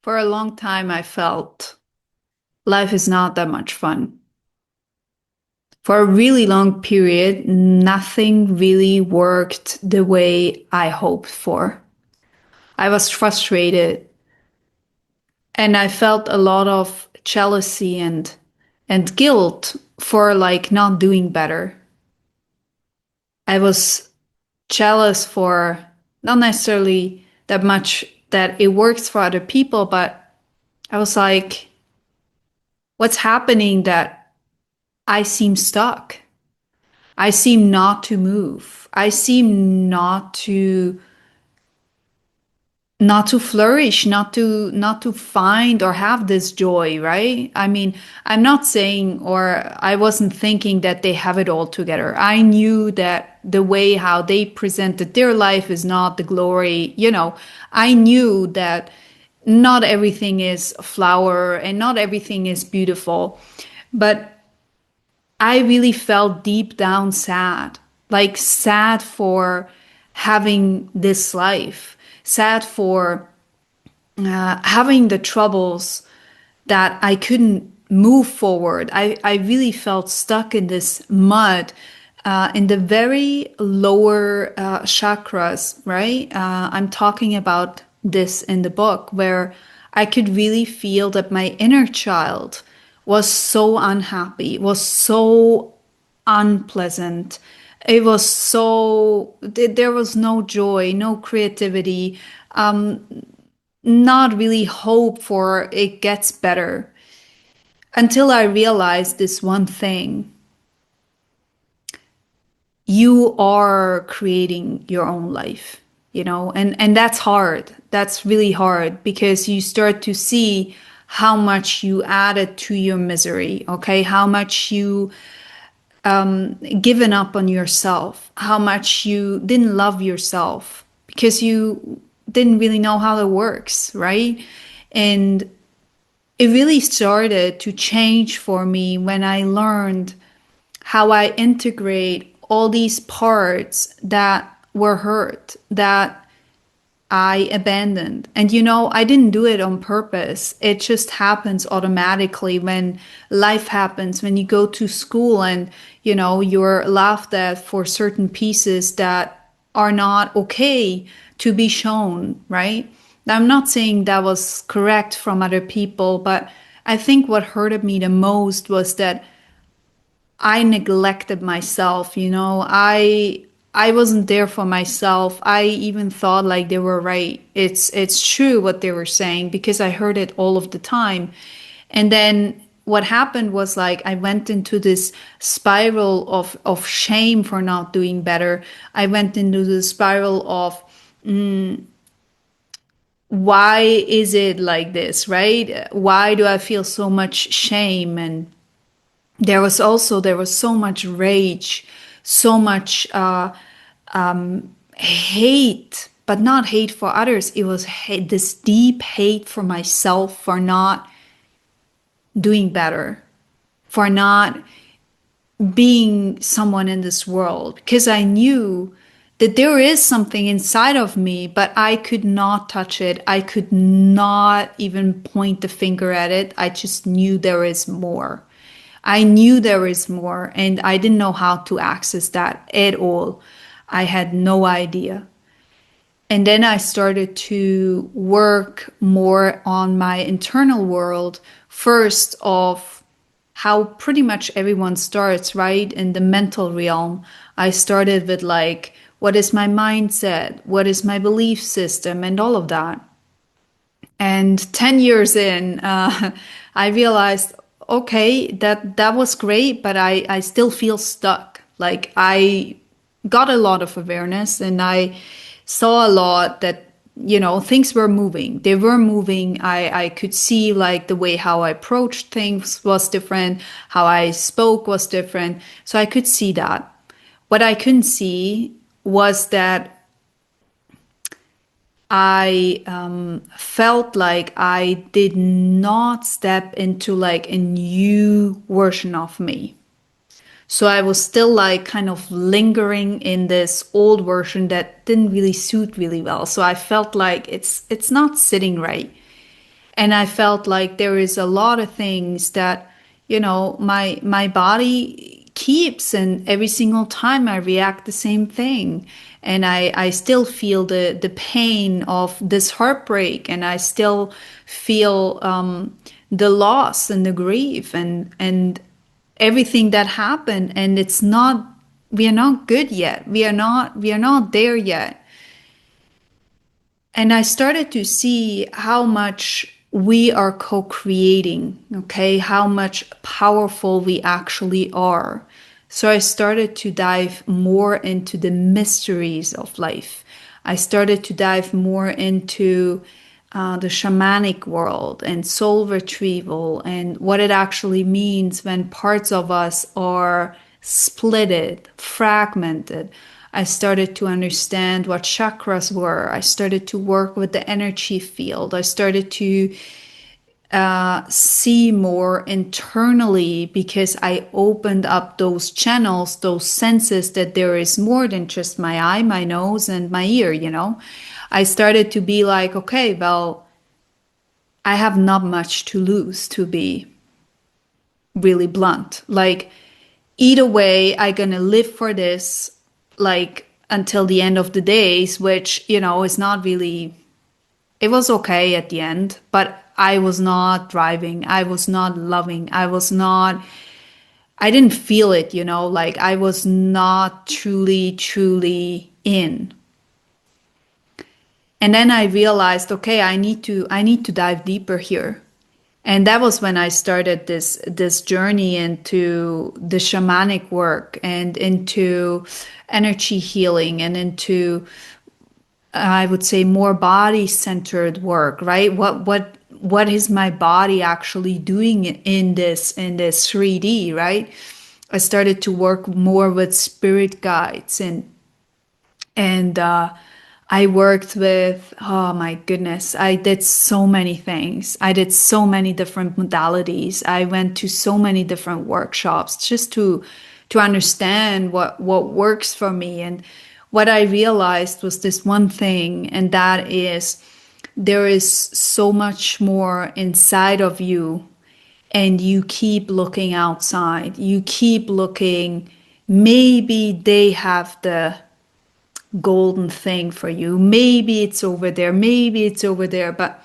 For a long time, I felt life is not that much fun. For a really long period, nothing really worked the way I hoped for. I was frustrated and I felt a lot of jealousy and guilt for like not doing better. I was jealous for not necessarily that much that it works for other people, but I was like, what's happening that I seem stuck? I seem not to move. I seem not to flourish, not to find or have this joy, right? I mean, I'm not saying or I wasn't thinking that they have it all together. I knew that the way how they presented their life is not the glory, I knew that not everything is a flower and not everything is beautiful. But I really felt deep down sad, like sad for having this life, sad for having the troubles that I couldn't move forward. I really felt stuck in this mud, in the very lower chakras, right? I'm talking about this in the book where I could really feel that my inner child was so unhappy, was so unpleasant. It was so, there was no joy, no creativity, not really hope for it gets better until I realized this one thing. You are creating your own life, and that's hard. That's really hard because you start to see how much you added to your misery, okay? How much you given up on yourself, how much you didn't love yourself because you didn't really know how it works, right? And it really started to change for me when I learned how I integrate all these parts that were hurt, that I abandoned. And I didn't do it on purpose. It just happens automatically when life happens, when you go to school and, you're laughed at for certain pieces that are not okay to be shown, right? Now, I'm not saying that was correct from other people, but I think what hurted me the most was that I neglected myself, I wasn't there for myself. I even thought like they were right. It's true what they were saying because I heard it all of the time. And then what happened was like I went into this spiral of shame for not doing better. I went into the spiral of why is it like this, right? Why do I feel so much shame? And there was so much rage, so much hate, but not hate for others. It was hate, this deep hate for myself for not doing better, for not being someone in this world, because I knew that there is something inside of me, but I could not touch it. I could not even point the finger at it. I just knew there is more. I knew there is more, and I didn't know how to access that at all. I had no idea. And then I started to work more on my internal world, first of how pretty much everyone starts, right? In the mental realm. I started with like, what is my mindset? What is my belief system? And all of that. And 10 years in, I realized, okay, that was great, but I still feel stuck. Like I got a lot of awareness and I saw a lot that, things were moving. They were moving. I could see like the way how I approached things was different, how I spoke was different. So I could see that. What I couldn't see was that I felt like I did not step into like a new version of me. So I was still like kind of lingering in this old version that didn't really suit really well. So I felt like it's not sitting right. And I felt like there is a lot of things that, my body keeps, and every single time I react the same thing. And I still feel the pain of this heartbreak, and I still feel the loss and the grief and everything that happened. And we are not good yet. We are not there yet. And I started to see how much we are co creating, okay, how much powerful we actually are. So I started to dive more into the mysteries of life. I started to dive more into the shamanic world and soul retrieval and what it actually means when parts of us are splitted, fragmented. I started to understand what chakras were. I started to work with the energy field. I started to see more internally because I opened up those channels, those senses, that there is more than just my eye, my nose, and my ear. I started to be like, okay, well, I have not much to lose, to be really blunt. Like, either way, I'm gonna live for this, like, until the end of the days, which, is not really, it was okay at the end, but I was not driving. I was not loving. I didn't feel it, like I was not truly, truly in. And then I realized, okay, I need to dive deeper here. And that was when I started this journey into the shamanic work and into energy healing and into, I would say, more body centered work, right? What is my body actually doing in this 3D, right? I started to work more with spirit guides and I worked with, oh my goodness, I did so many things. I did so many different modalities. I went to so many different workshops just to understand what works for me. And what I realized was this one thing, and that is there is so much more inside of you, and you keep looking outside. You keep looking. Maybe they have the golden thing for you. Maybe it's over there. Maybe it's over there. But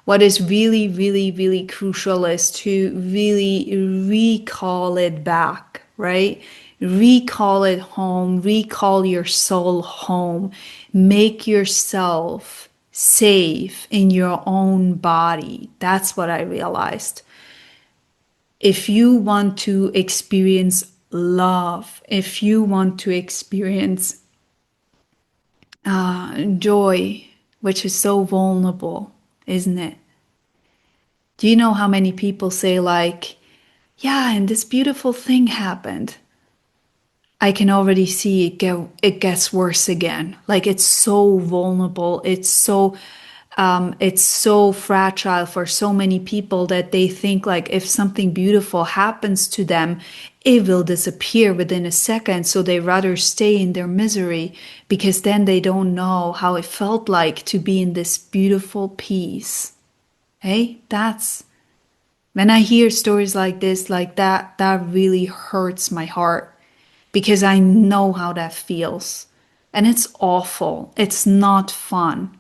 what is really, really, really crucial is to really recall it back, right? Recall it home. Recall your soul home. Make yourself safe in your own body. That's what I realized. If you want to experience love, if you want to experience joy, which is so vulnerable, isn't it? Do you know how many people say, like, yeah, and this beautiful thing happened? I can already see it gets worse again. Like, it's so vulnerable. It's so fragile for so many people that they think, like, if something beautiful happens to them, it will disappear within a second. So they rather stay in their misery because then they don't know how it felt like to be in this beautiful peace. Hey, that's when I hear stories like this, like that really hurts my heart because I know how that feels. And it's awful. It's not fun.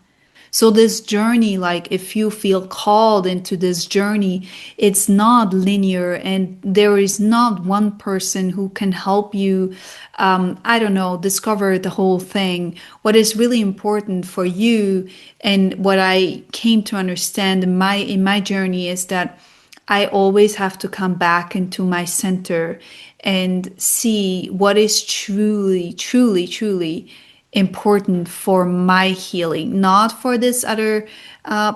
So this journey, like, if you feel called into this journey, it's not linear, and there is not one person who can help you, I don't know, discover the whole thing. What is really important for you, and what I came to understand in my journey, is that I always have to come back into my center and see what is truly, truly, truly important for my healing, not for this other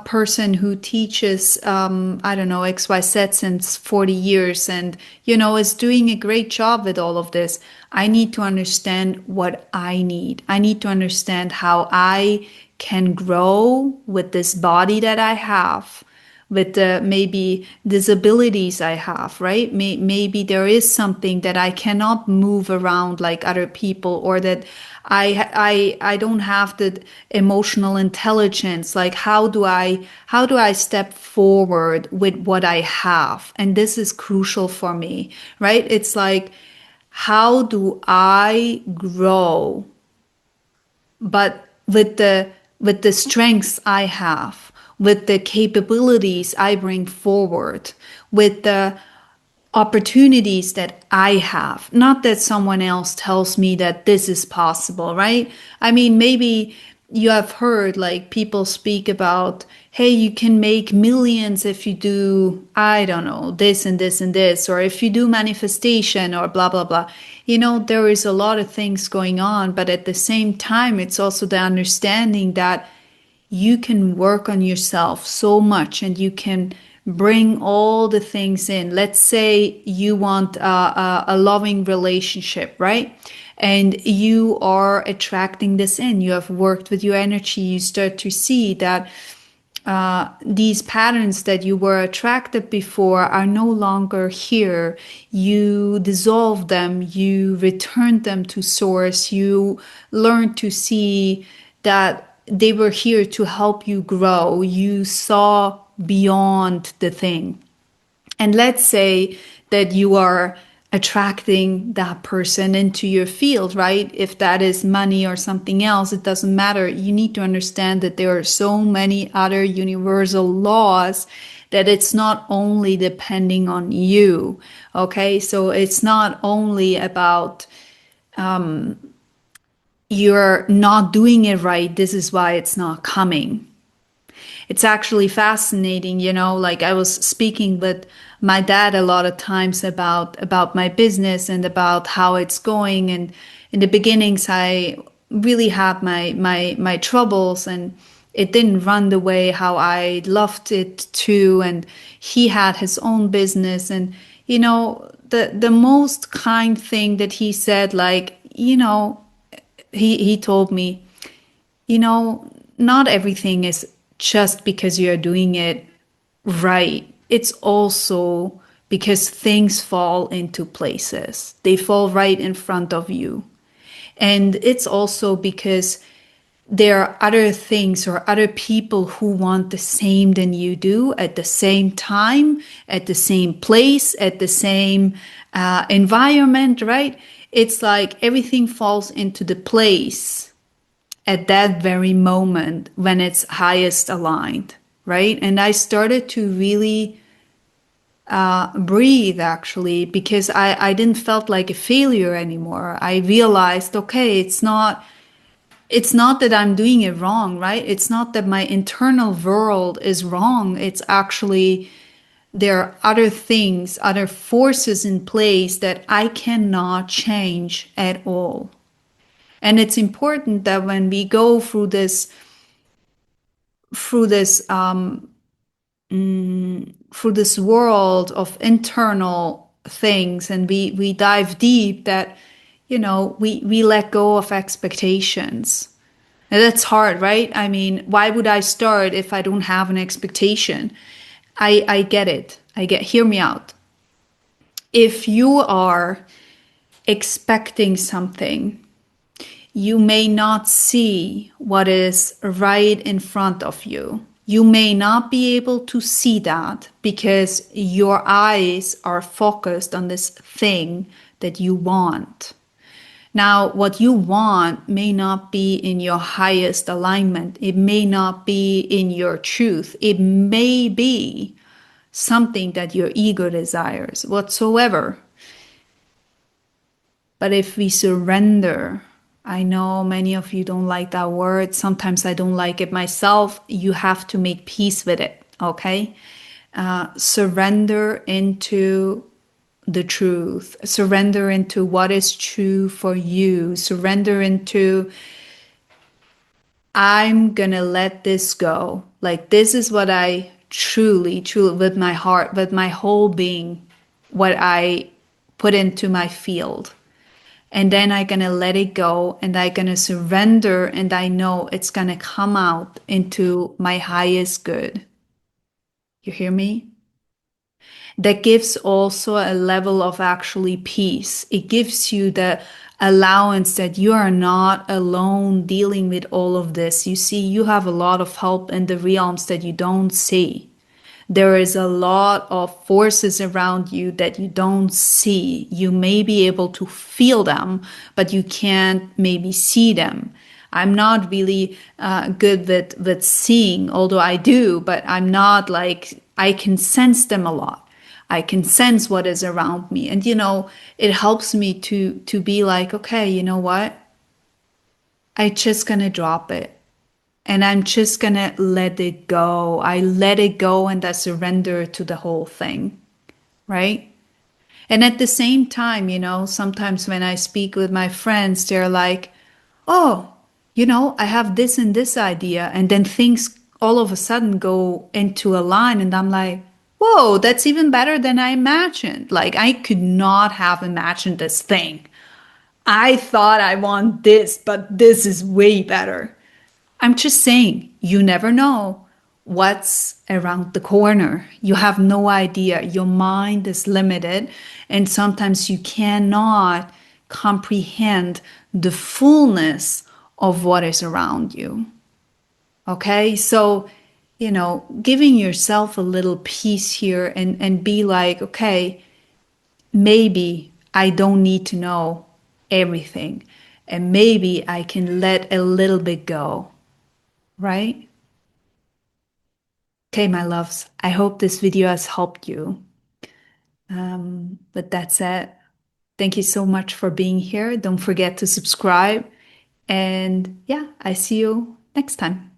person who teaches, I don't know, XYZ since 40 years and, is doing a great job with all of this. I need to understand what I need. I need to understand how I can grow with this body that I have with the maybe disabilities I have, right? Maybe there is something that I cannot move around like other people, or that I don't have the emotional intelligence. Like how do I step forward with what I have? And this is crucial for me, right? It's like, how do I grow, but with the strengths I have, with the capabilities I bring forward, with the opportunities that I have, not that someone else tells me that this is possible, right? I mean, maybe you have heard like people speak about, hey, you can make millions if you do, I don't know, this and this and this, or if you do manifestation or blah, blah, blah. There is a lot of things going on, but at the same time, it's also the understanding that you can work on yourself so much and you can bring all the things in. Let's say you want a loving relationship, right? And you are attracting this in. You have worked with your energy. You start to see that these patterns that you were attracted before are no longer here. You dissolve them, you return them to source, you learn to see that they were here to help you grow. You saw beyond the thing. And let's say that you are attracting that person into your field, right? If that is money or something else, it doesn't matter. You need to understand that there are so many other universal laws that it's not only depending on you. Okay. So it's not only about you're not doing it right. This is why it's not coming. It's actually fascinating, like I was speaking with my dad a lot of times about my business and about how it's going. And in the beginnings, I really had my troubles, and it didn't run the way how I loved it to. And he had his own business, and the most kind thing that he said, like, he told me, you know, not everything is just because you're doing it right. It's also because things fall into places. They fall right in front of you. And it's also because there are other things or other people who want the same than you do at the same time, at the same place, at the same environment, right? It's like everything falls into the place at that very moment when it's highest aligned, right? And I started to really breathe, actually, because I didn't felt like a failure anymore. I realized, okay, it's not that I'm doing it wrong, right? It's not that my internal world is wrong. It's actually there are other things, other forces in place that I cannot change at all. And it's important that when we go through this world of internal things, and we dive deep, that we let go of expectations. And that's hard, right? I mean, why would I start if I don't have an expectation? I get it. Hear me out. If you are expecting something, you may not see what is right in front of you. You may not be able to see that because your eyes are focused on this thing that you want. Now, what you want may not be in your highest alignment. It may not be in your truth. It may be something that your ego desires whatsoever. But if we surrender, I know many of you don't like that word. Sometimes I don't like it myself. You have to make peace with it, okay? Surrender into the truth. Surrender into what is true for you. Surrender into, I'm gonna let this go. Like, this is what I truly, truly, with my heart, with my whole being, what I put into my field. And then I'm gonna let it go, and I'm gonna surrender, and I know it's gonna come out into my highest good. You hear me? That gives also a level of actually peace. It gives you the allowance that you are not alone dealing with all of this. You see, you have a lot of help in the realms that you don't see. There is a lot of forces around you that you don't see. You may be able to feel them, but you can't maybe see them. I'm not really good with seeing, although I do, but I'm not like, I can sense them a lot. I can sense what is around me. And it helps me to be like, okay, you know what? I just gonna drop it. And I'm just gonna let it go. I let it go and I surrender to the whole thing, right? And at the same time, sometimes when I speak with my friends, they're like, oh, I have this and this idea. And then things all of a sudden go into a line. And I'm like, whoa, that's even better than I imagined. Like, I could not have imagined this thing. I thought I want this, but this is way better. I'm just saying, you never know what's around the corner. You have no idea. Your mind is limited, and sometimes you cannot comprehend the fullness of what is around you. Okay? So, giving yourself a little peace here and be like, okay, maybe I don't need to know everything, and maybe I can let a little bit go, right? Okay, my loves, I hope this video has helped you. But that's it. Thank you so much for being here. Don't forget to subscribe. And yeah, I see you next time.